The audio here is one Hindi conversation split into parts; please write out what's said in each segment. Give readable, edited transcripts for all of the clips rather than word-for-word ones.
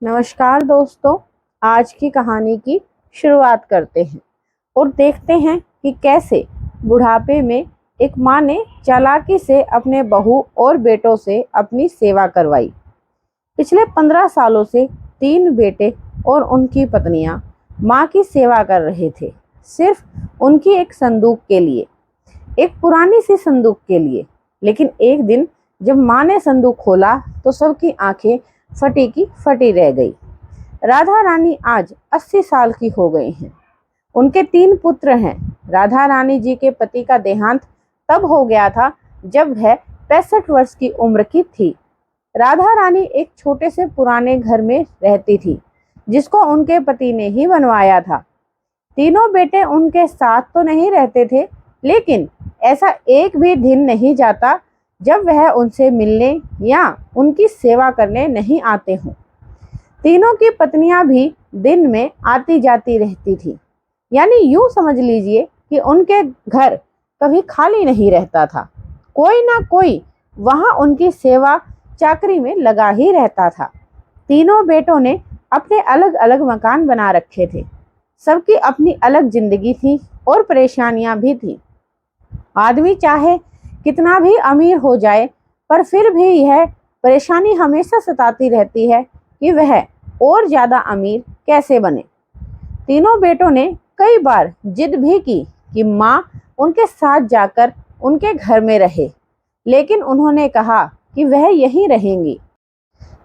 नमस्कार दोस्तों, आज की कहानी की शुरुआत करते हैं और देखते हैं कि कैसे बुढ़ापे में एक माँ ने चालाकी से अपने बहू और बेटों से अपनी सेवा करवाई। पिछले 15 सालों से 3 बेटे और उनकी पत्नियां माँ की सेवा कर रहे थे, सिर्फ उनकी एक संदूक के लिए, एक पुरानी सी संदूक के लिए। लेकिन एक दिन जब माँ ने संदूक खोला तो सबकी आंखें फटी की फटी रह गई। राधा रानी आज 80 साल की हो गई हैं। उनके 3 पुत्र हैं। राधा रानी जी के पति का देहांत तब हो गया था जब वह 65 वर्ष की उम्र की थी। राधा रानी एक छोटे से पुराने घर में रहती थी, जिसको उनके पति ने ही बनवाया था। तीनों बेटे उनके साथ तो नहीं रहते थे, लेकिन ऐसा एक भी दिन नहीं जाता जब वह उनसे मिलने या उनकी सेवा करने नहीं आते हों। तीनों की पत्नियां भी दिन में आती जाती रहती थी, यानी यूं समझ लीजिए कि उनके घर कभी खाली नहीं रहता था। कोई ना कोई वहां उनकी सेवा चाकरी में लगा ही रहता था। तीनों बेटों ने अपने अलग अलग मकान बना रखे थे। सबकी अपनी अलग जिंदगी थी और परेशानियां भी थी। आदमी चाहे कितना भी अमीर हो जाए, पर फिर भी यह परेशानी हमेशा सताती रहती है कि वह और ज्यादा अमीर कैसे बने। तीनों बेटों ने कई बार जिद भी की कि माँ उनके साथ जाकर उनके घर में रहे, लेकिन उन्होंने कहा कि वह यहीं रहेंगी।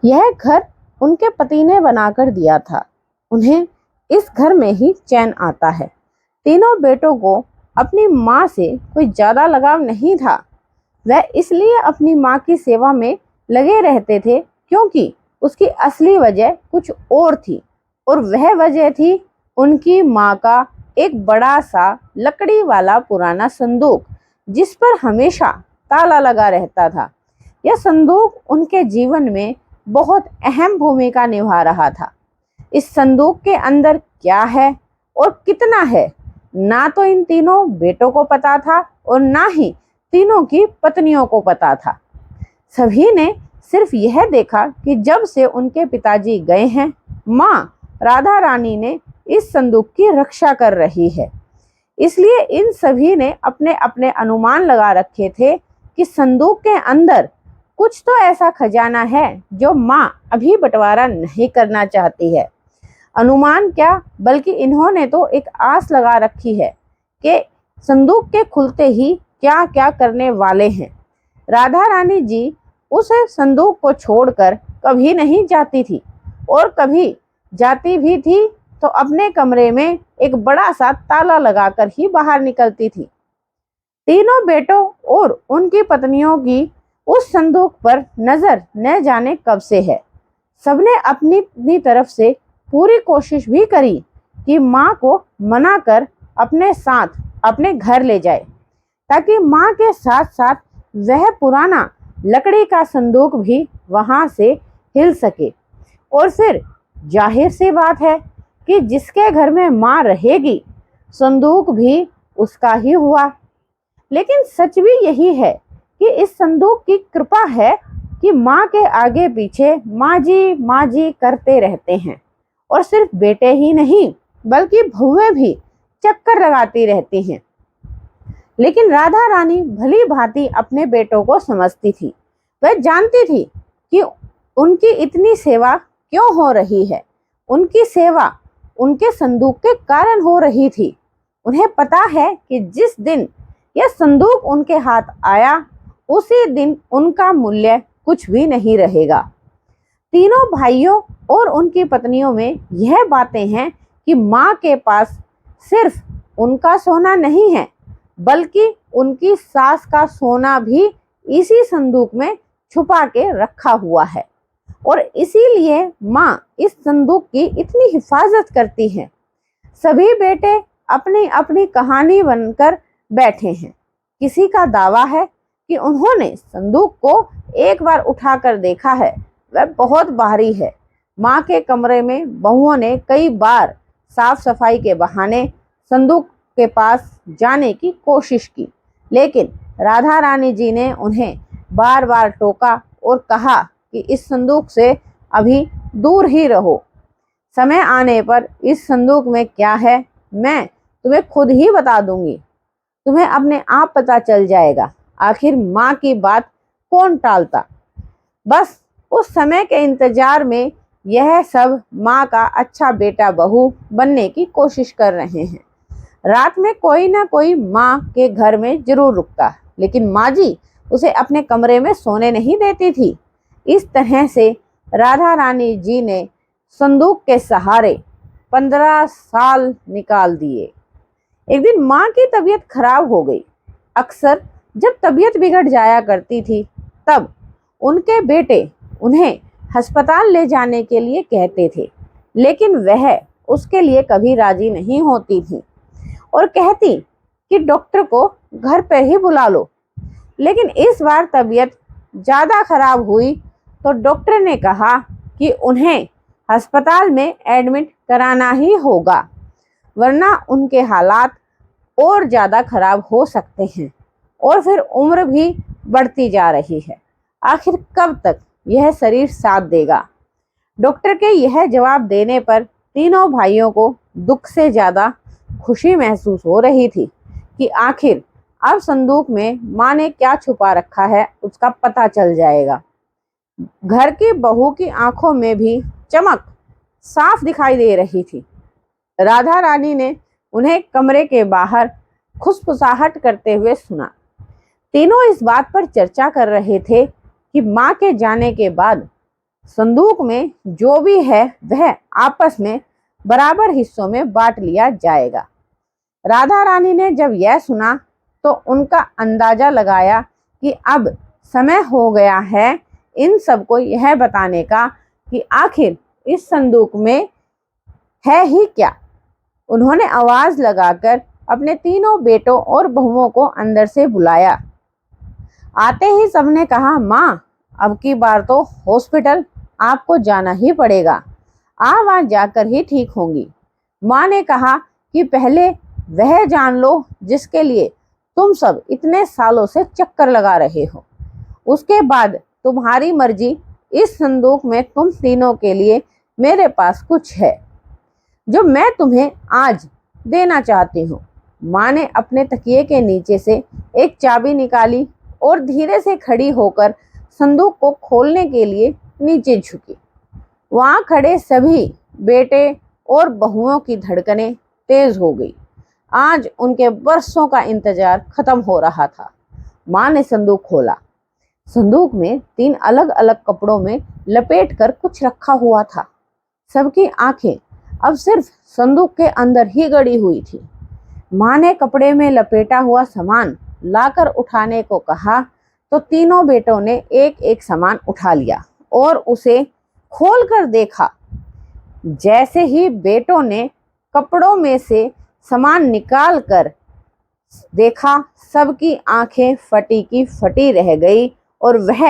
यह घर उनके पति ने बनाकर दिया था। उन्हें इस घर में ही चैन आता है। तीनों बेटों को अपनी माँ से कोई ज्यादा लगाव नहीं था। वह इसलिए अपनी माँ की सेवा में लगे रहते थे क्योंकि उसकी असली वजह कुछ और थी, और वह वजह थी उनकी माँ का एक बड़ा सा लकड़ी वाला पुराना संदूक, जिस पर हमेशा ताला लगा रहता था। यह संदूक उनके जीवन में बहुत अहम भूमिका निभा रहा था। इस संदूक के अंदर क्या है और कितना है, ना तो इन तीनों बेटों को पता था और ना ही तीनों की पत्नियों को पता था। सभी ने सिर्फ यह देखा कि जब से उनके पिताजी गए हैं, माँ राधा रानी ने इस संदूक की रक्षा कर रही है। इसलिए इन सभी ने अपने अपने अनुमान लगा रखे थे कि संदूक के अंदर कुछ तो ऐसा खजाना है जो माँ अभी बंटवारा नहीं करना चाहती है। अनुमान क्या, बल्कि इन्होंने तो एक आस लगा रखी है कि संदूक के खुलते ही क्या क्या करने वाले हैं। राधा रानी जी उस संदूक को छोड़कर कभी नहीं जाती थी, और कभी जाती भी थी तो अपने कमरे में एक बड़ा सा ताला लगाकर ही बाहर निकलती थी। तीनों बेटों और उनकी पत्नियों की उस संदूक पर नजर न जाने कब से है। सबने अपनी अपनी तरफ से पूरी कोशिश भी करी कि माँ को मना कर अपने साथ अपने घर ले जाए, ताकि माँ के साथ साथ वह पुराना लकड़ी का संदूक भी वहां से हिल सके। और फिर जाहिर सी बात है कि जिसके घर में माँ रहेगी, संदूक भी उसका ही हुआ। लेकिन सच भी यही है कि इस संदूक की कृपा है कि माँ के आगे पीछे माँ जी करते रहते हैं, और सिर्फ बेटे ही नहीं बल्कि बहुएं भी चक्कर लगाती रहती हैं। लेकिन राधा रानी भली भांति अपने बेटों को समझती थी। वह जानती थी कि उनकी इतनी सेवा क्यों हो रही है। उनकी सेवा उनके संदूक के कारण हो रही थी। उन्हें पता है कि जिस दिन यह संदूक उनके हाथ आया, उसी दिन उनका मूल्य कुछ भी नहीं रहेगा। तीनों भाइयों और उनकी पत्नियों में यह बातें हैं कि माँ के पास सिर्फ उनका सोना नहीं है, बल्कि उनकी सास का सोना भी इसी संदूक में छुपा के रखा हुआ है, और इसीलिए माँ इस संदूक की इतनी हिफाजत करती है। सभी बेटे अपनी अपनी कहानी बनकर बैठे हैं। किसी का दावा है कि उन्होंने संदूक को एक बार उठाकर देखा है, वह बहुत भारी है। माँ के कमरे में बहुओं ने कई बार साफ सफाई के बहाने संदूक के पास जाने की कोशिश की, लेकिन राधा रानी जी ने उन्हें बार बार टोका और कहा कि इस संदूक से अभी दूर ही रहो। समय आने पर इस संदूक में क्या है मैं तुम्हें खुद ही बता दूंगी। तुम्हें अपने आप पता चल जाएगा। आखिर माँ की बात कौन टालता। बस उस समय के इंतजार में यह सब माँ का अच्छा बेटा बहू बनने की कोशिश कर रहे हैं। रात में कोई ना कोई माँ के घर में जरूर रुकता, लेकिन माँ जी उसे अपने कमरे में सोने नहीं देती थी। इस तरह से राधा रानी जी ने संदूक के सहारे 15 साल निकाल दिए। एक दिन माँ की तबीयत खराब हो गई। अक्सर जब तबीयत बिगड़ जाया करती थी तब उनके बेटे उन्हें अस्पताल ले जाने के लिए कहते थे, लेकिन वह उसके लिए कभी राजी नहीं होती थी और कहती कि डॉक्टर को घर पर ही बुला लो। लेकिन इस बार तबीयत ज़्यादा खराब हुई तो डॉक्टर ने कहा कि उन्हें अस्पताल में एडमिट कराना ही होगा, वरना उनके हालात और ज़्यादा खराब हो सकते हैं और फिर उम्र भी बढ़ती जा रही है। आखिर कब तक यह शरीर साथ देगा। डॉक्टर के यह जवाब देने पर तीनों भाइयों को दुख से ज़्यादा खुशी महसूस हो रही थी कि आखिर अब संदूक में माँ ने क्या छुपा रखा है उसका पता चल जाएगा। घर की बहू की आंखों में भी चमक साफ दिखाई दे रही थी। राधा रानी ने उन्हें कमरे के बाहर खुसफुसाहट करते हुए सुना। तीनों इस बात पर चर्चा कर रहे थे कि माँ के जाने के बाद संदूक में जो भी है वह आपस में बराबर हिस्सों में बांट लिया जाएगा। राधा रानी ने जब यह सुना तो उनका अंदाजा लगाया कि अब समय हो गया है इन सबको यह बताने का कि आखिर इस संदूक में है ही क्या। उन्होंने आवाज लगाकर अपने तीनों बेटों और बहुओं को अंदर से बुलाया। आते ही सबने कहा, माँ अब की बार तो हॉस्पिटल आपको जाना ही पड़ेगा, आप वहां जाकर ही ठीक होंगी। माँ ने कहा कि पहले वह जान लो जिसके लिए तुम सब इतने सालों से चक्कर लगा रहे हो, उसके बाद तुम्हारी मर्जी। इस संदूक में तुम तीनों के लिए मेरे पास कुछ है जो मैं तुम्हें आज देना चाहती हूँ। माँ ने अपने तकिए के नीचे से एक चाबी निकाली और धीरे से खड़ी होकर संदूक को खोलने के लिए नीचे झुकी। वहां खड़े सभी बेटे और बहुओं की धड़कनें तेज हो गई। आज उनके बरसों का इंतजार खत्म हो रहा था। माँ ने संदूक खोला। संदूक में 3 अलग अलग कपड़ों में लपेट कर कुछ रखा हुआ था। सबकी आंखें अब सिर्फ संदूक के अंदर ही गड़ी हुई थी। माँ ने कपड़े में लपेटा हुआ सामान लाकर उठाने को कहा तो तीनों बेटों ने एक एक सामान उठा लिया और उसे खोल कर देखा। जैसे ही बेटों ने कपड़ों में से सामान निकाल कर देखा, सबकी आंखें फटी की फटी रह गई और वह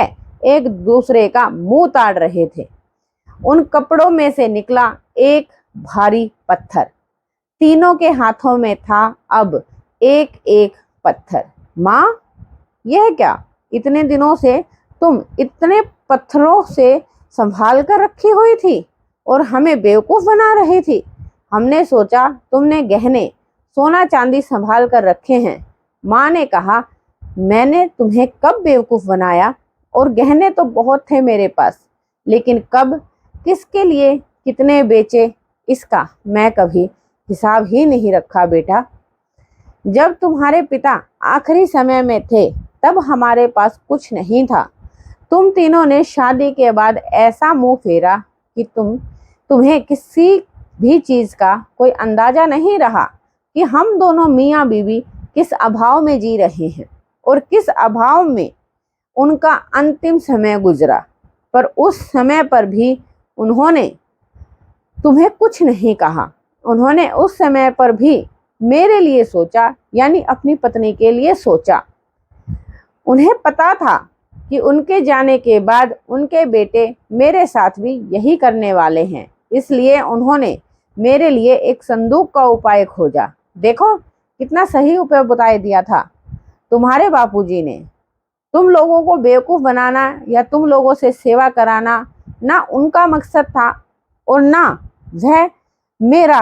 एक दूसरे का मुंह ताड़ रहे थे। उन कपड़ों में से निकला एक भारी पत्थर। तीनों के हाथों में था अब एक एक पत्थर। माँ, यह क्या? इतने दिनों से तुम इतने पत्थरों से संभाल कर रखी हुई थी और हमें बेवकूफ बना रही थी। हमने सोचा तुमने गहने सोना चांदी संभाल कर रखे हैं। माँ ने कहा, मैंने तुम्हें कब बेवकूफ बनाया? और गहने तो बहुत थे मेरे पास, लेकिन कब, किसके लिए, कितने बेचे, इसका मैं कभी हिसाब ही नहीं रखा बेटा। जब तुम्हारे पिता आखिरी समय में थे तब हमारे पास कुछ नहीं था। तुम तीनों ने शादी के बाद ऐसा मुंह फेरा कि तुम्हें किसी भी चीज का कोई अंदाजा नहीं रहा कि हम दोनों मियाँ बीवी किस अभाव में जी रहे हैं और किस अभाव में उनका अंतिम समय गुजरा। पर उस समय पर भी उन्होंने तुम्हें कुछ नहीं कहा। उन्होंने उस समय पर भी मेरे लिए सोचा, यानी अपनी पत्नी के लिए सोचा। उन्हें पता था कि उनके जाने के बाद उनके बेटे मेरे साथ भी यही करने वाले हैं, इसलिए उन्होंने मेरे लिए एक संदूक का उपाय खोजा। देखो कितना सही उपाय बता दिया था तुम्हारे बापूजी ने। तुम लोगों को बेवकूफ़ बनाना या तुम लोगों से सेवा कराना ना उनका मकसद था और ना वह मेरा।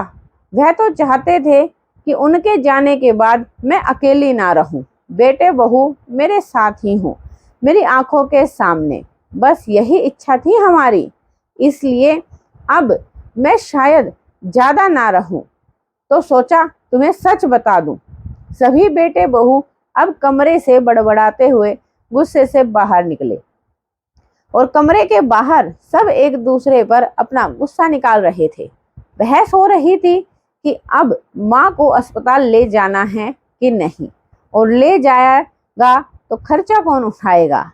वह तो चाहते थे कि उनके जाने के बाद मैं अकेली ना रहूं, बेटे बहू मेरे साथ ही हों, मेरी आंखों के सामने। बस यही इच्छा थी हमारी। इसलिए अब मैं शायद ज्यादा ना रहूं तो सोचा तुम्हें सच बता दूं। सभी बेटे बहू अब कमरे से बड़बड़ाते हुए गुस्से से बाहर निकले और कमरे के बाहर सब एक दूसरे पर अपना गुस्सा निकाल रहे थे। बहस हो रही थी कि अब माँ को अस्पताल ले जाना है कि नहीं, और ले जाएगा तो खर्चा कौन उठाएगा।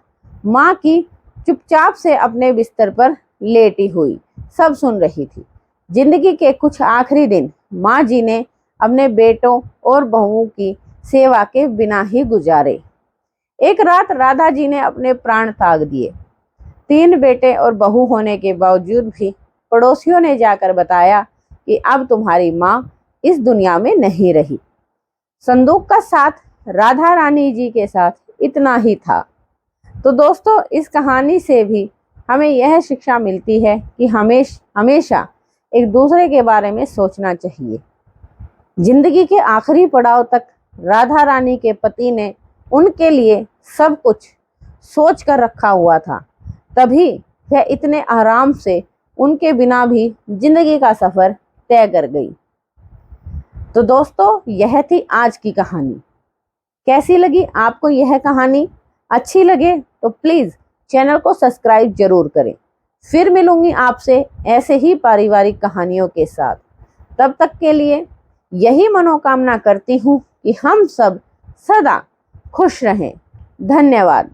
माँ की चुपचाप से अपने बिस्तर पर लेटी हुई सब सुन रही थी। जिंदगी के कुछ आखिरी दिन माँ जी ने अपने बेटों और बहुओं की सेवा के बिना ही गुजारे। एक रात राधा जी ने अपने प्राण त्याग दिए। 3 बेटे और बहू होने के बावजूद भी पड़ोसियों ने जाकर बताया कि अब तुम्हारी माँ इस दुनिया में नहीं रही। संदूक का साथ राधा रानी जी के साथ इतना ही था। तो दोस्तों, इस कहानी से भी हमें यह शिक्षा मिलती है कि हमेशा एक दूसरे के बारे में सोचना चाहिए। जिंदगी के आखिरी पड़ाव तक राधा रानी के पति ने उनके लिए सब कुछ सोच कर रखा हुआ था, तभी वह इतने आराम से उनके बिना भी जिंदगी का सफर तय कर गई। तो दोस्तों, यह थी आज की कहानी। कैसी लगी आपको यह कहानी? अच्छी लगे तो प्लीज चैनल को सब्सक्राइब जरूर करें। फिर मिलूंगी आपसे ऐसे ही पारिवारिक कहानियों के साथ। तब तक के लिए यही मनोकामना करती हूँ कि हम सब सदा खुश रहें। धन्यवाद।